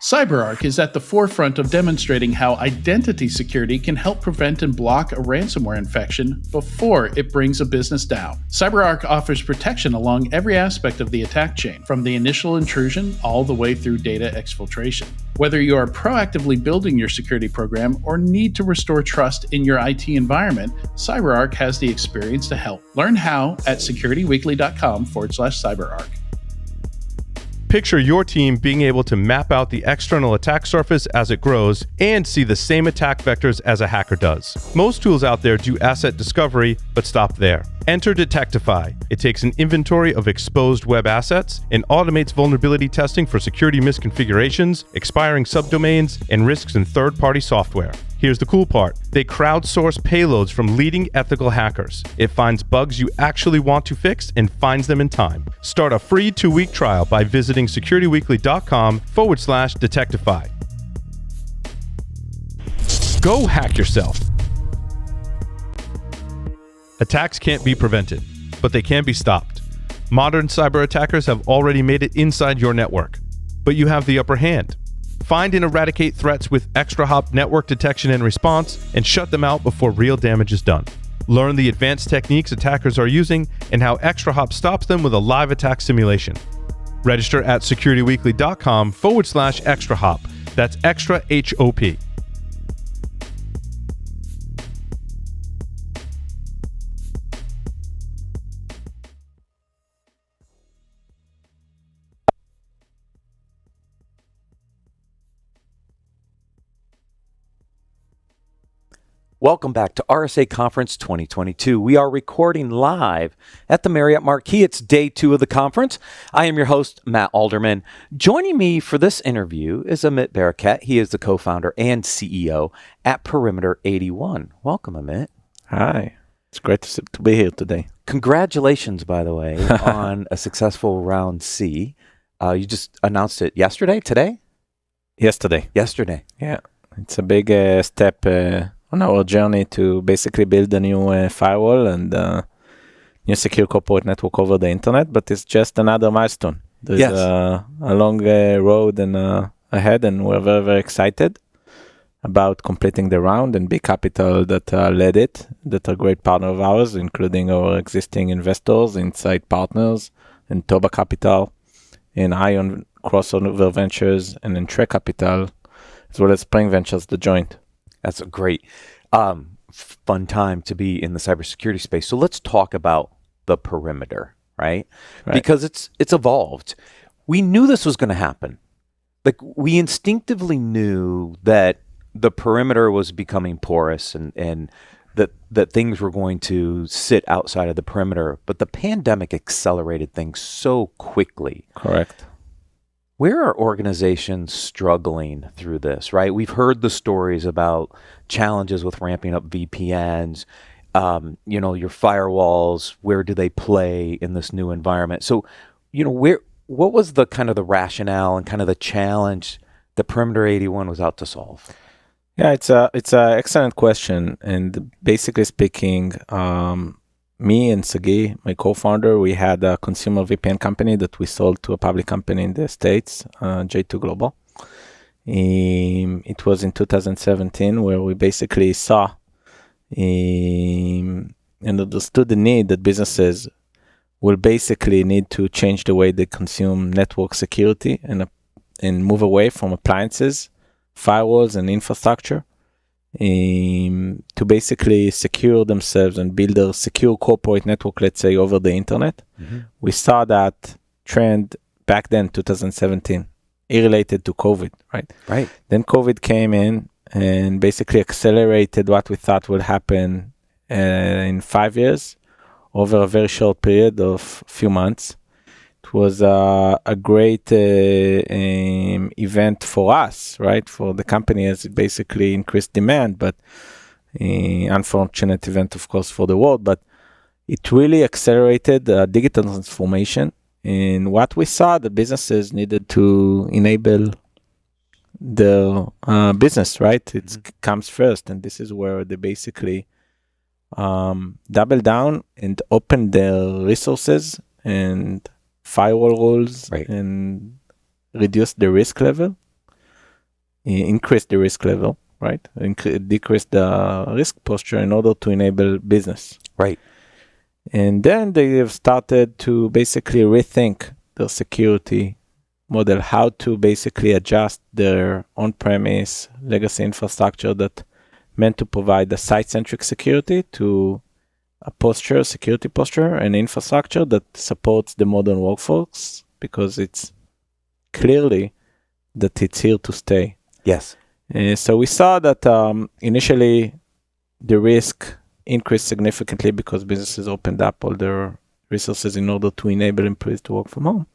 CyberArk is at the forefront of demonstrating how identity security can help prevent and block a ransomware infection before it brings a business down. CyberArk offers protection along every aspect of the attack chain, from the initial intrusion all the way through data exfiltration. Whether you are proactively building your security program or need to restore trust in your IT environment, CyberArk has the experience to help. Learn how at securityweekly.com/CyberArk. Picture your team being able to map out the external attack surface as it grows and see the same attack vectors as a hacker does. Most tools out there do asset discovery, but stop there. Enter Detectify. It takes an inventory of exposed web assets and automates vulnerability testing for security misconfigurations, expiring subdomains, and risks in third-party software. Here's the cool part. They crowdsource payloads from leading ethical hackers. It finds bugs you actually want to fix and finds them in time. Start a free 2-week trial by visiting securityweekly.com/Detectify. Go hack yourself. Attacks can't be prevented, but they can be stopped. Modern cyber attackers have already made it inside your network, but you have the upper hand. Find and eradicate threats with ExtraHop network detection and response, and shut them out before real damage is done. Learn the advanced techniques attackers are using and how ExtraHop stops them with a live attack simulation. Register at securityweekly.com/ExtraHop. That's extra HOP. Welcome back to RSA Conference 2022. We are recording live at the Marriott Marquis. It's day 2 of the conference. I am your host, Matt Alderman. Joining me for this interview is Amit Barakat. He is the co-founder and CEO at Perimeter 81. Welcome, Amit. Hi. It's great to be here today. Congratulations, by the way, on a successful round C. You just announced it yesterday, today? Yesterday. Yeah. It's a big step on our journey to basically build a new firewall and new secure corporate network over the internet, but it's just another milestone. There's a long road ahead, and we're very, very excited about completing the round, and big capital that led it, that are great partner of ours, including our existing investors, Insight Partners, and Toba Capital, and Ion Crossover Ventures, and Entre Capital, as well as Spring Ventures, the joint. That's a great fun time to be in the cybersecurity space. So let's talk about the perimeter, right? Because it's evolved. We knew this was going to happen. Like, we instinctively knew that the perimeter was becoming porous and that things were going to sit outside of the perimeter. But the pandemic accelerated things so quickly. Correct. Where are organizations struggling through this, right? We've heard the stories about challenges with ramping up VPNs, your firewalls. Where do they play in this new environment? So, what was the kind of the rationale and kind of the challenge that Perimeter 81 was out to solve? Yeah, it's a excellent question. And basically speaking, me and Sagi, my co-founder, we had a consumer VPN company that we sold to a public company in the States, J2 Global. It was in 2017 where we basically saw and understood the need that businesses will basically need to change the way they consume network security and move away from appliances, firewalls, and infrastructure to basically secure themselves and build a secure corporate network, let's say, over the internet. Mm-hmm. We saw that trend back then, 2017, related to COVID, right? Right. Then COVID came in and basically accelerated what we thought would happen in 5 years over a very short period of few months. It was a great event for us, right? For the company, as it basically increased demand, but unfortunate event, of course, for the world. But it really accelerated digital transformation. And what we saw, the businesses needed to enable the business, right? It comes first. And this is where they basically double down and open their resources and firewall rules, right, and reduce the risk level increase the risk level, right? Decrease the risk posture in order to enable business. Right. And then they have started to basically rethink their security model, how to basically adjust their on-premise legacy infrastructure that meant to provide a site-centric security to a security posture and infrastructure that supports the modern workforce, because it's clearly that it's here to stay. Yes. So we saw that initially the risk increased significantly because businesses opened up all their resources in order to enable employees to work from home.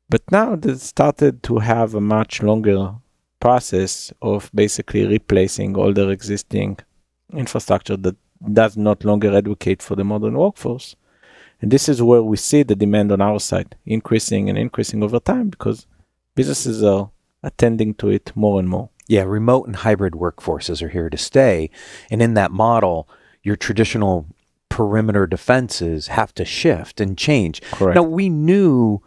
But now they started to have a much longer process of basically replacing all their existing infrastructure that does not longer advocate for the modern workforce. And this is where we see the demand on our side increasing and increasing over time, because businesses are attending to it more and more. Yeah, remote and hybrid workforces are here to stay. And in that model, your traditional perimeter defenses have to shift and change. Correct. Now, we knew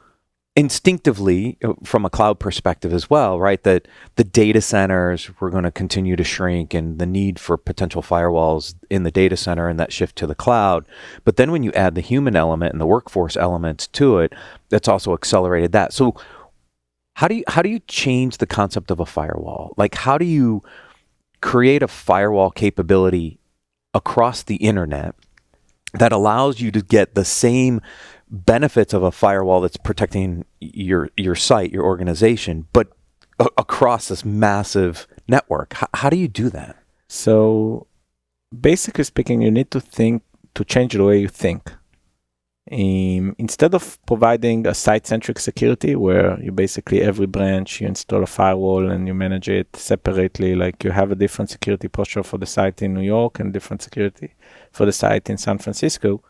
instinctively from a cloud perspective as well, right, that the data centers were going to continue to shrink and the need for potential firewalls in the data center and that shift to the cloud. But then when you add the human element and the workforce elements to it, that's also accelerated that. So how do you change the concept of a firewall? Like, how do you create a firewall capability across the internet that allows you to get the same benefits of a firewall that's protecting your site, your organization, but across this massive network? How do you do that? So basically speaking, you need to change the way you think. Instead of providing a site-centric security where you basically every branch you install a firewall and you manage it separately, like you have a different security posture for the site in New York and different security for the site in San Francisco,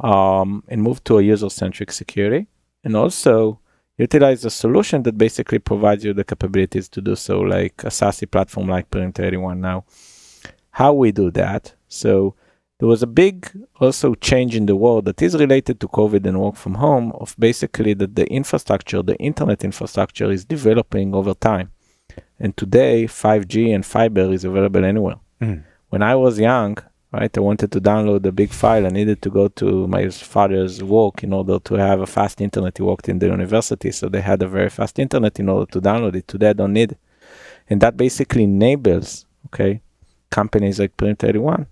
and move to a user-centric security, and also utilize a solution that basically provides you the capabilities to do so, like a SASE platform like Perimeter 81 now. How we do that? So there was a big also change in the world that is related to COVID and work from home, of basically that the infrastructure, the internet infrastructure is developing over time. And today 5G and fiber is available anywhere. When I was young, right, I wanted to download a big file. I needed to go to my father's work in order to have a fast internet. He worked in the university, so they had a very fast internet in order to download it. Today I don't need it. And that basically enables, companies like Perimeter 81,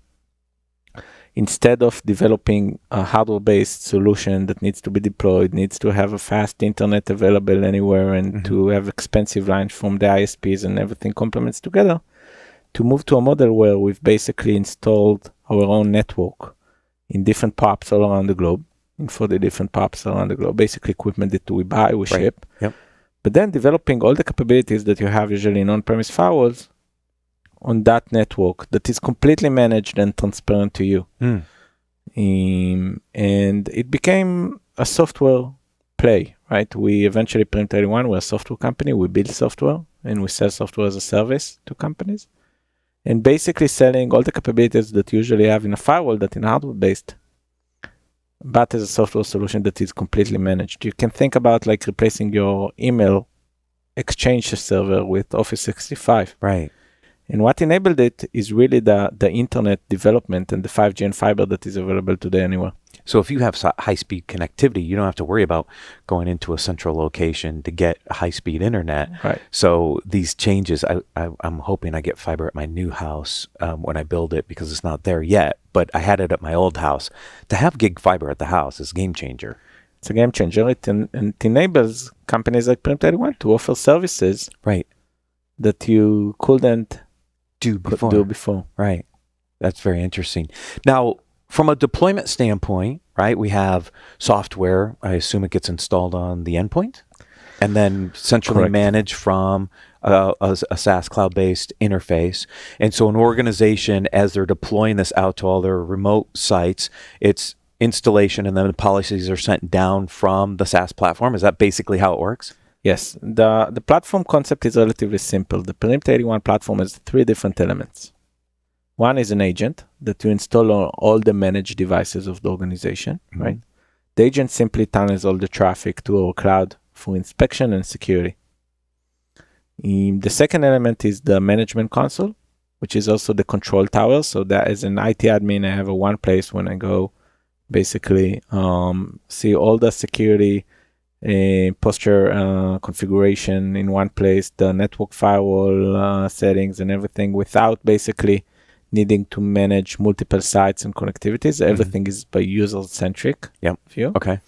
instead of developing a hardware-based solution that needs to be deployed, needs to have a fast internet available anywhere, and to have expensive lines from the ISPs and everything complements together, to move to a model where we've basically installed our own network in different POPs all around the globe, in 40 different POPs around the globe, basically equipment that we buy, we ship. Yep. But then developing all the capabilities that you have usually in on-premise firewalls on that network that is completely managed and transparent to you. And it became a software play, right? We eventually, Perimeter 81, we're a software company. We build software and we sell software as a service to companies. And basically selling all the capabilities that you usually have in a firewall that in hardware-based, but as a software solution that is completely managed. You can think about like replacing your email exchange server with Office 365. Right. And what enabled it is really the internet development and the 5G and fiber that is available today anywhere. So if you have high-speed connectivity, you don't have to worry about going into a central location to get high-speed internet. Right. So these changes, I'm hoping I get fiber at my new house when I build it, because it's not there yet. But I had it at my old house. To have gig fiber at the house is a game changer. It's a game changer. It enables companies like Perimeter 81 to offer services that you couldn't do before. Right. That's very interesting. Now, from a deployment standpoint, right, we have software. I assume it gets installed on the endpoint and then centrally managed from a SaaS cloud-based interface. And so an organization, as they're deploying this out to all their remote sites, it's installation and then the policies are sent down from the SaaS platform. Is that basically how it works? Yes. The platform concept is relatively simple. The Perimeter 81 platform has 3 different elements. One is an agent that you install on all the managed devices of the organization, right? The agent simply tunnels all the traffic to our cloud for inspection and security. The second element is the management console, which is also the control tower. So that as an IT admin, I have a one place when I go basically see all the security posture configuration in one place, the network firewall settings and everything without basically needing to manage multiple sites and connectivities. Everything is by user-centric view. Okay.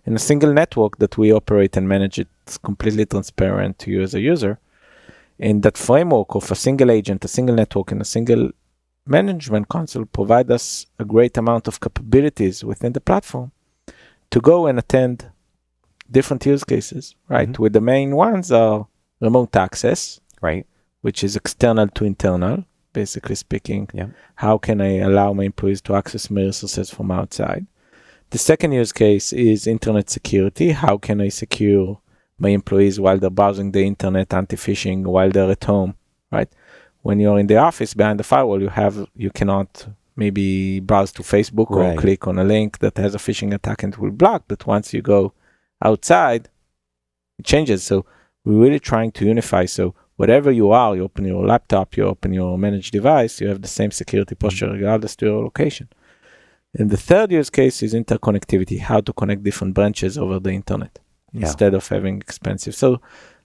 In a single network that we operate and manage, it's completely transparent to you as a user. And that framework of a single agent, a single network, and a single management console provide us a great amount of capabilities within the platform to go and attend different use cases, right? With the main ones are remote access, right, which is external to internal, basically speaking. Yeah. How can I allow my employees to access my resources from outside? The second use case is internet security. How can I secure my employees while they're browsing the internet, anti-phishing, while they're at home, right? When you're in the office behind the firewall, you cannot maybe browse to Facebook or click on a link that has a phishing attack and it will block. But once you go outside, it changes. So we're really trying to unify. So whatever you are, you open your laptop, you open your managed device, you have the same security posture regardless to your location. And the third use case is interconnectivity, how to connect different branches over the internet instead of having expensive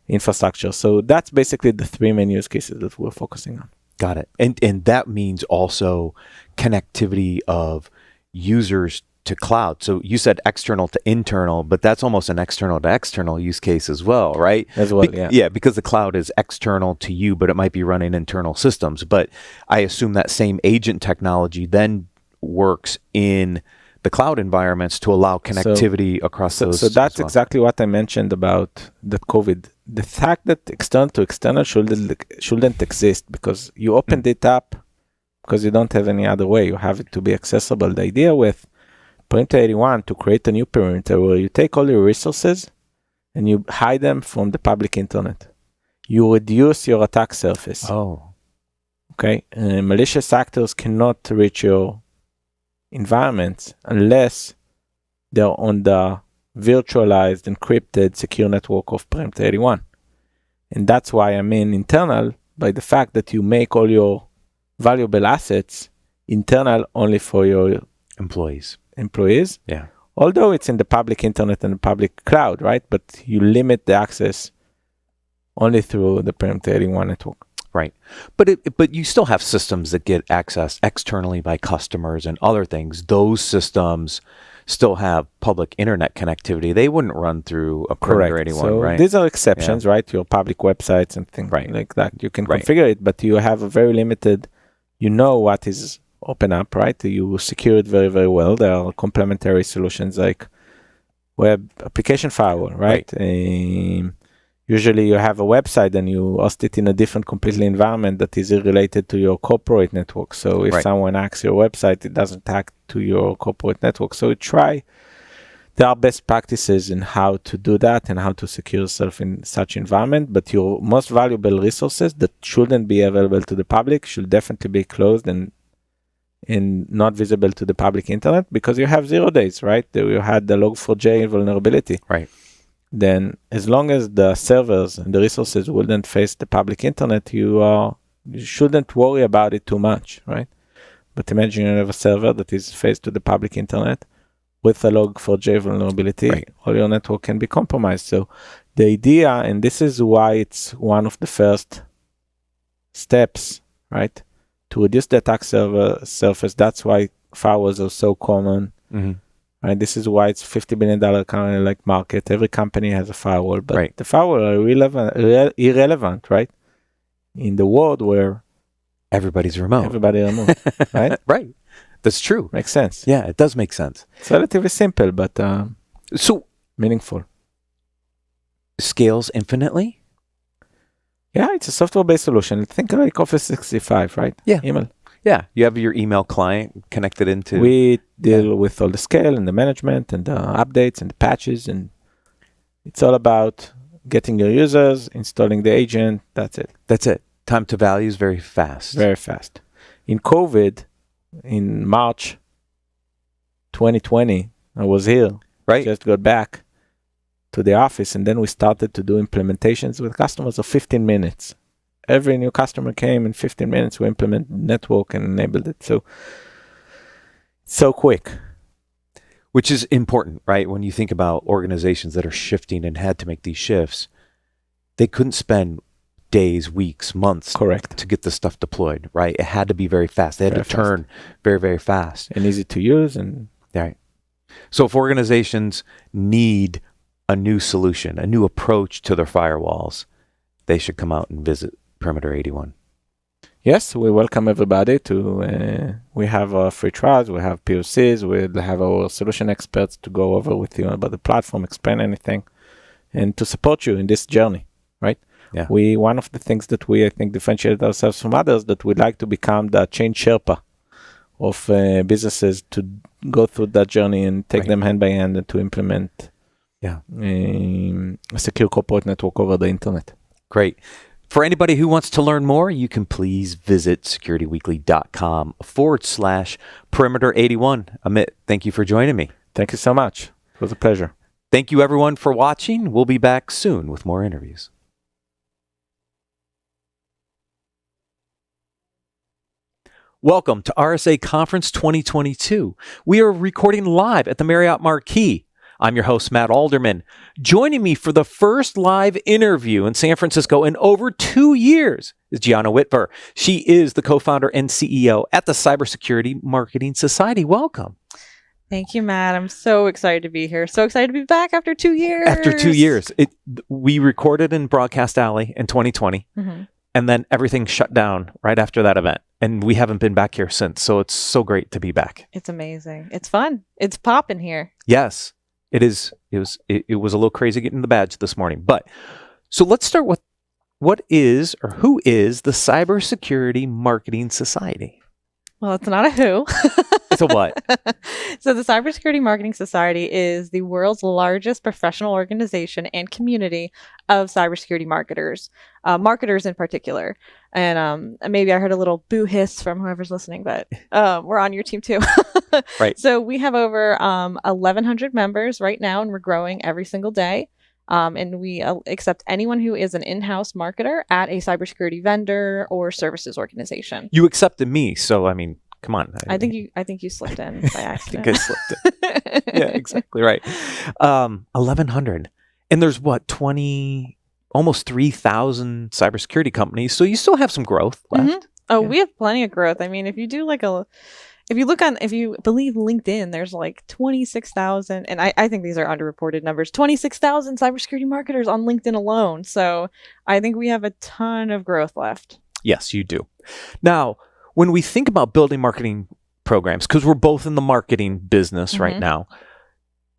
infrastructure. So that's basically the three main use cases that we're focusing on. Got it. And that means also connectivity of users to cloud. So you said external to internal, but that's almost an external to external use case as well, right? As well, yeah, because the cloud is external to you, but it might be running internal systems. But I assume that same agent technology then works in the cloud environments to allow connectivity across those. So that's exactly what I mentioned about the COVID. The fact that external to external shouldn't exist because you opened it up because you don't have any other way. You have it to be accessible. The idea with Perimeter 81 to create a new perimeter where you take all your resources and you hide them from the public internet. You reduce your attack surface. Oh. Okay. Malicious actors cannot reach your environment unless they're on the virtualized, encrypted, secure network of Perimeter 81. And that's why I mean internal by the fact that you make all your valuable assets internal only for your employees. Yeah. Although it's in the public internet and the public cloud, right? But you limit the access only through the Perimeter 81 network. Right. But you still have systems that get accessed externally by customers and other things. Those systems still have public internet connectivity. They wouldn't run through a Perimeter 81, so right? These are exceptions, right? Your public websites and things like that. You can configure it, but you have a very limited, what is open up, right? You secure it very, very well. There are complementary solutions like web application firewall, right? Usually you have a website and you host it in a different completely environment that is related to your corporate network. So if someone hacks your website, it doesn't hack to your corporate network. So there are best practices in how to do that and how to secure yourself in such environment. But your most valuable resources that shouldn't be available to the public should definitely be closed and not visible to the public internet because you have 0 days, right? You had the log4j vulnerability. Right. Then as long as the servers and the resources wouldn't face the public internet, you shouldn't worry about it too much, right? But imagine you have a server that is faced to the public internet with a log4j vulnerability, all your network can be compromised. So the idea, and this is why it's one of the first steps, right? To reduce the attack surface, that's why firewalls are so common. Right? This is why it's $50 billion kind of like market. Every company has a firewall, but the firewall are irrelevant, right? In the world where everybody's remote, right? Right. That's true. Makes sense. Yeah, it does make sense. It's relatively simple, but so meaningful. Scales infinitely? Yeah, it's a software-based solution. Think like Office 65, right? Yeah. Email. Yeah, you have your email client connected into... We deal with all the scale and the management and the updates and the patches, and it's all about getting your users, installing the agent, that's it. That's it. Time to value is very fast. Very fast. In COVID, in March 2020, I was here. Right. Just got back to the office, and then we started to do implementations with customers of 15 minutes. Every new customer came in 15 minutes, we implement network and enabled it. So quick. Which is important, right? When you think about organizations that are shifting and had to make these shifts, they couldn't spend days, weeks, months Correct. to get this stuff deployed, right? It had to be very fast. They had Very to turn very, very fast. And easy to use. And Right. So if organizations need a new solution, a new approach to their firewalls, they should come out and visit Perimeter 81. yes, we welcome everybody to, we have free trials, we have POCs, we have our solution experts to go over with you about the platform, explain anything, and to support you in this journey, right? Yeah. One of the things that we, I think, differentiate ourselves from others, that we like to become the change Sherpa of businesses to go through that journey and take Right. them hand by hand and to implement Yeah. a secure corporate network over the internet. Great. For anybody who wants to learn more, you can please visit securityweekly.com/perimeter81. Amit, thank you for joining me. Thank you so much. It was a pleasure. Thank you, everyone, for watching. We'll be back soon with more interviews. Welcome to RSA Conference 2022. We are recording live at the Marriott Marquis. I'm your host, Matt Alderman. Joining me for the first live interview in San Francisco in over 2 years is Gianna Whitver. She is the co-founder and CEO at the Cybersecurity Marketing Society. Welcome. Thank you, Matt. I'm so excited to be here. So excited to be back after 2 years. After 2 years, we recorded in Broadcast Alley in 2020, and then everything shut down right after that event. And we haven't been back here since. So it's so great to be back. It's amazing. It's fun. It's popping here. Yes, it is. It was a little crazy getting the badge this morning. But so let's start with what is or who is the Cybersecurity Marketing Society? Well, it's not a who. It's a what? So the Cybersecurity Marketing Society is the world's largest professional organization and community of cybersecurity marketers, marketers in particular. And maybe I heard a little boo hiss from whoever's listening, but we're on your team too. Right. So we have over 1,100 members right now, and we're growing every single day. And we accept anyone who is an in-house marketer at a cybersecurity vendor or services organization. You accepted me, so I mean, come on. I think you slipped in by accident. I think I slipped it. Yeah, exactly right. 1,100, and there's what, almost 3,000 cybersecurity companies. So you still have some growth left. Oh, Yeah. we have plenty of growth. I mean, if you do if you believe LinkedIn, there's like 26,000, and I think these are underreported numbers, 26,000 cybersecurity marketers on LinkedIn alone. So I think we have a ton of growth left. Yes, you do. Now, when we think about building marketing programs, because we're both in the marketing business right now,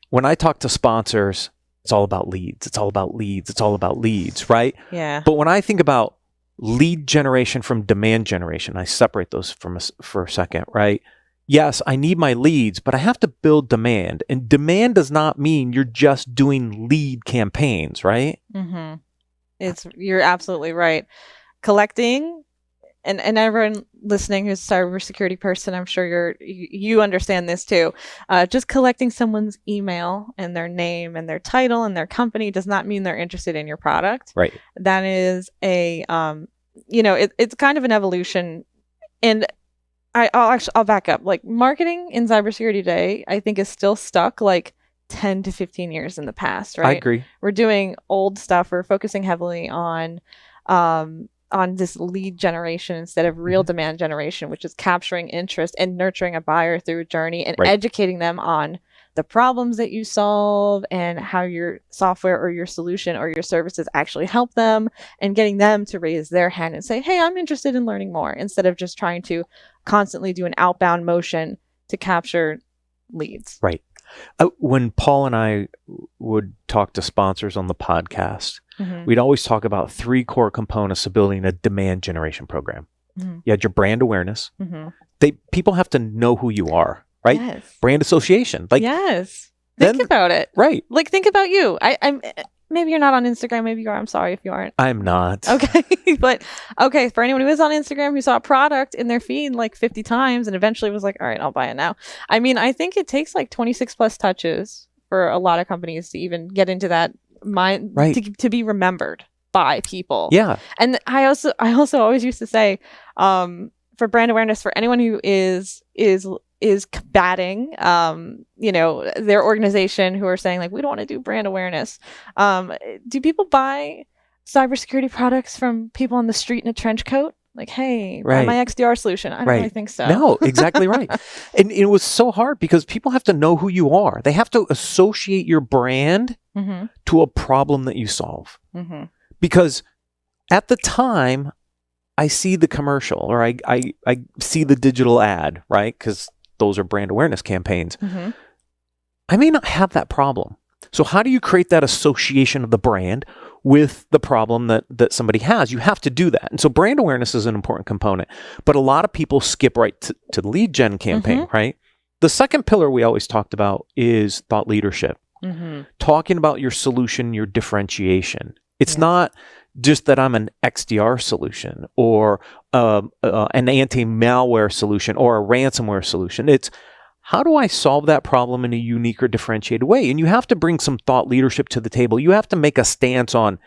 when I talk to sponsors, it's all about leads. It's all about leads. It's all about leads, right? Yeah. But when I think about lead generation from demand generation, I separate those for a second, right? Yes, I need my leads, but I have to build demand. And demand does not mean you're just doing lead campaigns, right? You're absolutely right. Collecting, and everyone listening who's a cybersecurity person, I'm sure you understand this too. Just collecting someone's email and their name and their title and their company does not mean they're interested in your product. Right. That is it's kind of an evolution. And I'll back up. Like, marketing in cybersecurity today, I think, is still stuck like 10 to 15 years in the past, right? I agree. We're doing old stuff. We're focusing heavily on this lead generation instead of real demand generation, which is capturing interest and nurturing a buyer through a journey and educating them on the problems that you solve and how your software or your solution or your services actually help them, and getting them to raise their hand and say, hey, I'm interested in learning more, instead of just trying to constantly do an outbound motion to capture leads. Right. When Paul and I would talk to sponsors on the podcast, we'd always talk about 3 core components of building a demand generation program. You had your brand awareness. People have to know who you are, right? Yes. Brand association. Yes. Think about it. Right. Like, think about you. I'm maybe you're not on Instagram. Maybe you are. I'm sorry if you aren't. I'm not. Okay. But okay, for anyone who is on Instagram who saw a product in their feed like 50 times and eventually was like, all right, I'll buy it now. I mean, I think it takes like 26 plus touches for a lot of companies to even get into that to be remembered by people. Yeah. And I also always used to say, for brand awareness, for anyone who is combating, their organization, who are saying like, we don't want to do brand awareness. Do people buy cybersecurity products from people on the street in a trench coat? Like, hey, buy my XDR solution. I don't really think so. No, exactly right. And it was so hard because people have to know who you are. They have to associate your brand to a problem that you solve. Because at the time, I see the commercial or I see the digital ad, right? Because those are brand awareness campaigns. I may not have that problem. So how do you create that association of the brand with the problem that somebody has? You have to do that. And so brand awareness is an important component. But a lot of people skip right to the lead gen campaign, right? The second pillar we always talked about is thought leadership. Talking about your solution, your differentiation. It's not just that I'm an XDR solution or an anti-malware solution or a ransomware solution. It's how do I solve that problem in a unique or differentiated way? And you have to bring some thought leadership to the table. You have to make a stance on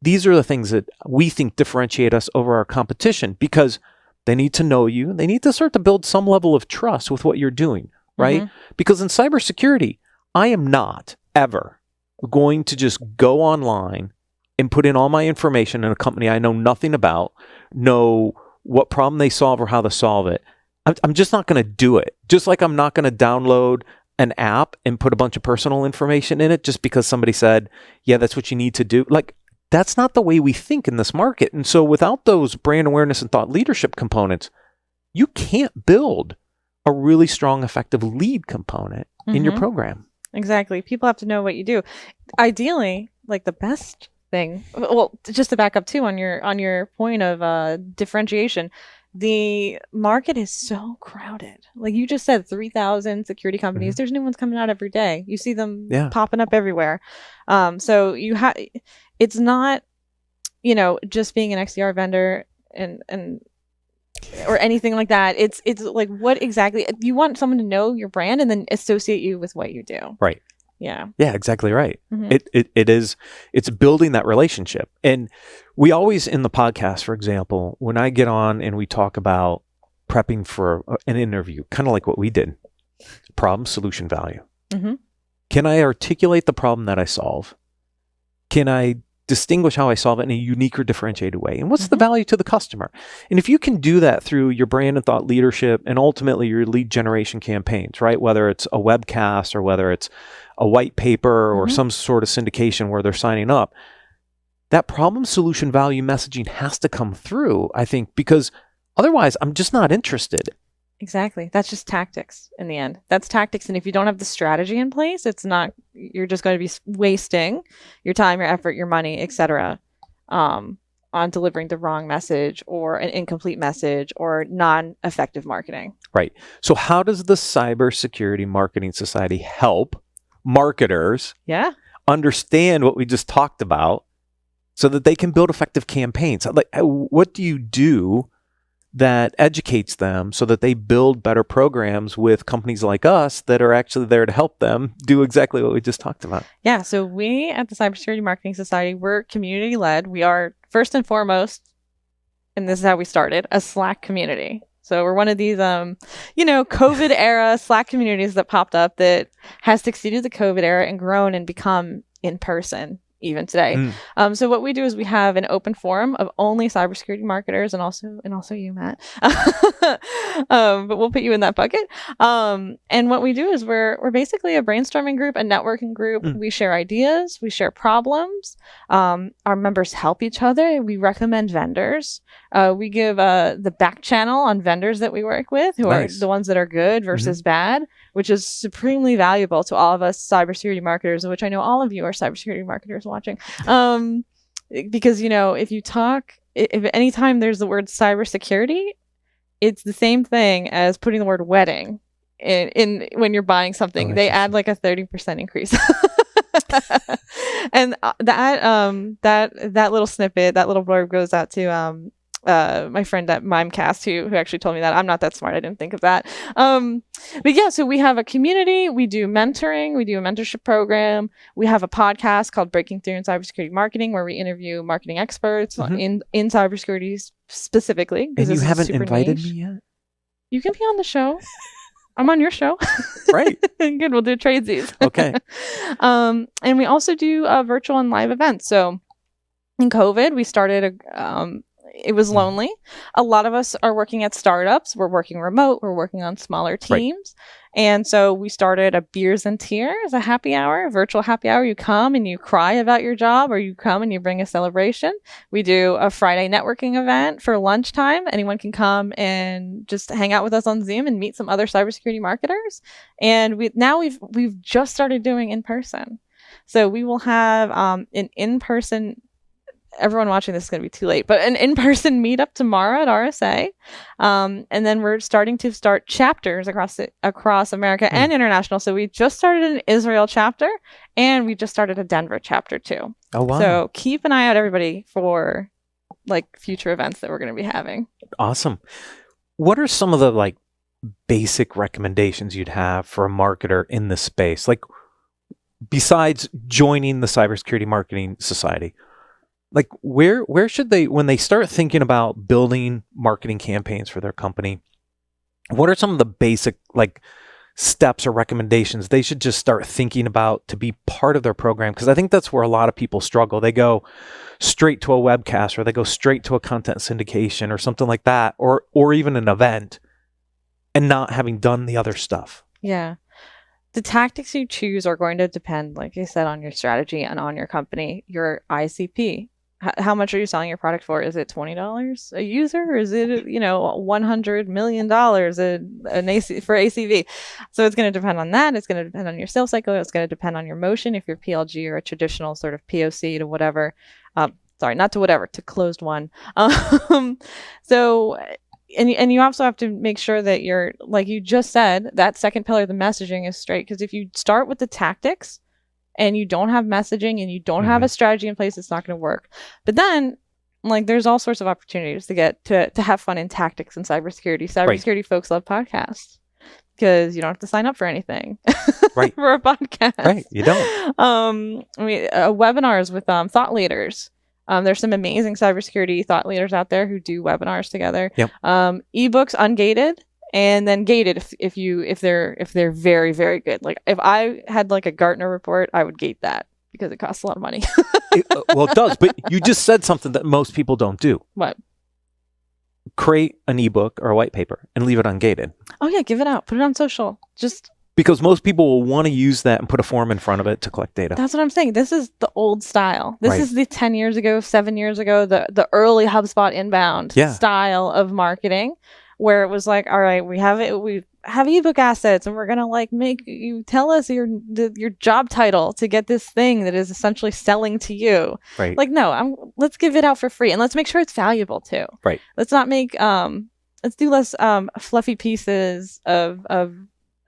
these are the things that we think differentiate us over our competition because they need to know you. They need to start to build some level of trust with what you're doing, right? Because in cybersecurity, I am not ever going to just go online and put in all my information in a company I know nothing about, know what problem they solve or how to solve it. I'm just not going to do it. Just like I'm not going to download an app and put a bunch of personal information in it just because somebody said, yeah, that's what you need to do. Like, that's not the way we think in this market. And so without those brand awareness and thought leadership components, you can't build a really strong, effective lead component in your program. Exactly. People have to know what you do. Ideally, like the best thing, well, just to back up too on your point of differentiation, the market is so crowded. Like you just said, 3,000 security companies. There's new ones coming out every day. You see them popping up everywhere. So it's not, just being an XDR vendor and or anything like that. It's like, what exactly you want someone to know your brand and then associate you with what you do. Right. Yeah. Yeah, exactly right. It's building that relationship. And we always in the podcast, for example, when I get on and we talk about prepping for an interview, kind of like what we did, problem, solution, value. Can I articulate the problem that I solve? Can I distinguish how I solve it in a unique or differentiated way? And what's the value to the customer? And if you can do that through your brand and thought leadership and ultimately your lead generation campaigns, right? Whether it's a webcast or whether it's a white paper or some sort of syndication where they're signing up, that problem, solution, value messaging has to come through, I think, because otherwise I'm just not interested. Exactly. That's just tactics in the end. That's tactics. And if you don't have the strategy in place, you're just going to be wasting your time, your effort, your money, etc. On delivering the wrong message or an incomplete message or non-effective marketing. Right. So how does the Cybersecurity Marketing Society help marketers understand what we just talked about so that they can build effective campaigns? Like, what do you do that educates them so that they build better programs with companies like us that are actually there to help them do exactly what we just talked about? Yeah. So we at the Cybersecurity Marketing Society, we're community led. We are first and foremost, and this is how we started, a Slack community. So we're one of these, COVID era Slack communities that popped up that has succeeded the COVID era and grown and become in person even today. So what we do is we have an open forum of only cybersecurity marketers and also you, Matt. But we'll put you in that bucket. And what we do is we're basically a brainstorming group, a networking group. We share ideas, we share problems. Our members help each other. We recommend vendors. We give the back channel on vendors that we work with, who are the ones that are good versus bad, which is supremely valuable to all of us cybersecurity marketers, which I know all of you are cybersecurity marketers watching. Because, if anytime there's the word cybersecurity, it's the same thing as putting the word wedding in when you're buying something. They add like a 30% increase. And that little snippet, that little blurb goes out to my friend at Mimecast who actually told me that. I'm not that smart. I didn't think of that. But yeah, so we have a community. We do mentoring. We do a mentorship program. We have a podcast called Breaking Through in Cybersecurity Marketing, where we interview marketing experts in cybersecurity specifically. And you haven't invited me yet? You can be on the show. I'm on your show. Right. Good. We'll do tradesies. Okay. And we also do virtual and live events. So in COVID, we started it was lonely. A lot of us are working at startups. We're working remote. We're working on smaller teams. Right. And so we started a Beers and Tears, a happy hour, a virtual happy hour. You come and you cry about your job, or you come and you bring a celebration. We do a Friday networking event for lunchtime. Anyone can come and just hang out with us on Zoom and meet some other cybersecurity marketers. And we've just started doing in person. So we will have an in-person. Everyone watching this is going to be too late, but an in-person meetup tomorrow at RSA. And then we're starting to start chapters across America and international. So we just started an Israel chapter, and we just started a Denver chapter too. Oh, wow. So keep an eye out, everybody, for like future events that we're going to be having. Awesome. What are some of the like basic recommendations you'd have for a marketer in this space? Like, besides joining the Cybersecurity Marketing Society, like where should they, when they start thinking about building marketing campaigns for their company, what are some of the basic like steps or recommendations they should just start thinking about to be part of their program? Because I think that's where a lot of people struggle. They go straight to a webcast, or they go straight to a content syndication or something like that, or even an event, and not having done the other stuff. Yeah. The tactics you choose are going to depend, like I said, on your strategy and on your company, your ICP. How much are you selling your product for? Is it $20 a user, or is it, $100 million for ACV? So it's going to depend on that. It's going to depend on your sales cycle. It's going to depend on your motion. If you're PLG or a traditional sort of POC to whatever, not to whatever, to closed one. So, and you also have to make sure that you're, like you just said, that second pillar, the messaging, is straight. Because if you start with the tactics and you don't have messaging and you don't have a strategy in place, it's not going to work. But then, like, there's all sorts of opportunities to get to have fun in tactics in cybersecurity. Cybersecurity folks love podcasts because you don't have to sign up for anything for a podcast. Right, you don't. Webinars with thought leaders. There's some amazing cybersecurity thought leaders out there who do webinars together. Yep. Ebooks ungated. And then gated if they're very, very good. Like if I had like a Gartner report, I would gate that because it costs a lot of money. It does. But you just said something that most people don't do. What? Create an ebook or a white paper and leave it ungated. Oh yeah, give it out. Put it on social. Just because most people will want to use that and put a form in front of it to collect data. That's what I'm saying. This is the old style. This is the 10 years ago, 7 years ago, the early HubSpot inbound style of marketing, where it was like, all right, we have ebook assets, and we're gonna like make you tell us your job title to get this thing that is essentially selling to you. Right. Like, no, let's give it out for free, and let's make sure it's valuable too. Right. Let's not make let's do less fluffy pieces of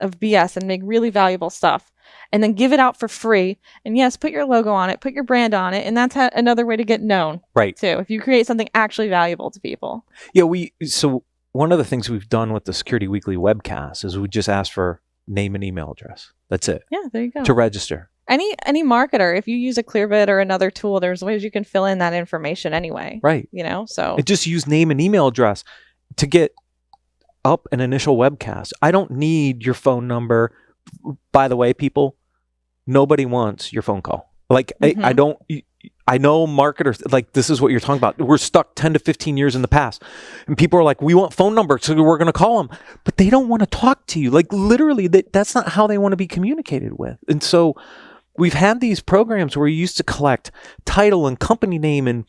BS and make really valuable stuff, and then give it out for free. And yes, put your logo on it, put your brand on it, and that's another way to get known. Right. Too, if you create something actually valuable to people. Yeah, one of the things we've done with the Security Weekly webcast is we just ask for name and email address. That's it. Yeah, there you go. To register. Any marketer, if you use a Clearbit or another tool, there's ways you can fill in that information anyway. Right. So and just use name and email address to get up an initial webcast. I don't need your phone number. By the way, people, nobody wants your phone call. Like I know marketers, like, this is what you're talking about. We're stuck 10 to 15 years in the past. And people are like, we want phone numbers, so we're going to call them. But they don't want to talk to you. Like, literally, that's not how they want to be communicated with. And so we've had these programs where you used to collect title and company name and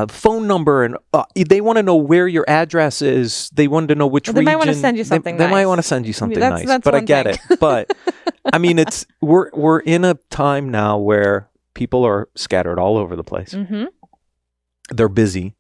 phone number, and they want to know where your address is. They wanted to know which region. They might want to send you something nice. They might want to send you something nice. But I get it. But I mean, we're in a time now where people are scattered all over the place. Mm-hmm. They're busy.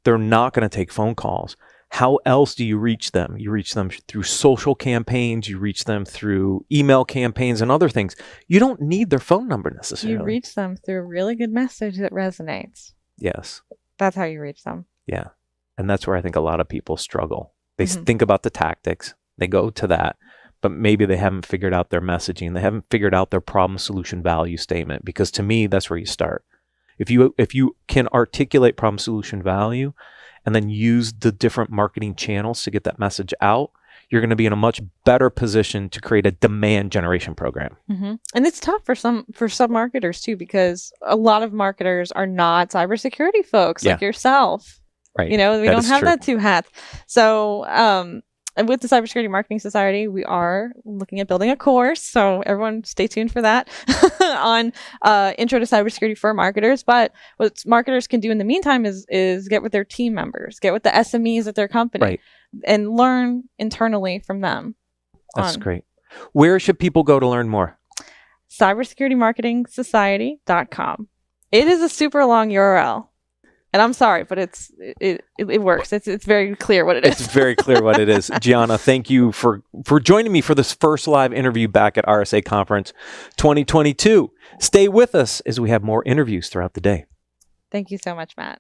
They're not going to take phone calls. How else do you reach them? You reach them through social campaigns. You reach them through email campaigns and other things. You don't need their phone number necessarily. You reach them through a really good message that resonates. Yes. That's how you reach them. Yeah. And that's where I think a lot of people struggle. They think about the tactics, they go to that, but maybe they haven't figured out their messaging. They haven't figured out their problem solution value statement, because to me, that's where you start. If you can articulate problem solution value and then use the different marketing channels to get that message out, you're going to be in a much better position to create a demand generation program. And it's tough for some marketers too, because a lot of marketers are not cybersecurity folks like yourself. Right. We don't have that two hats. So, and with the Cybersecurity Marketing Society, we are looking at building a course. So everyone stay tuned for that on intro to cybersecurity for marketers. But what marketers can do in the meantime is get with their team members, get with the SMEs at their company, and learn internally from them. That's great. Where should people go to learn more? cybersecuritymarketingsociety.com. It is a super long URL. And I'm sorry, but it works. It's very clear what it is. It's very clear what it is. Gianna, thank you for joining me for this first live interview back at RSA Conference 2022. Stay with us as we have more interviews throughout the day. Thank you so much, Matt.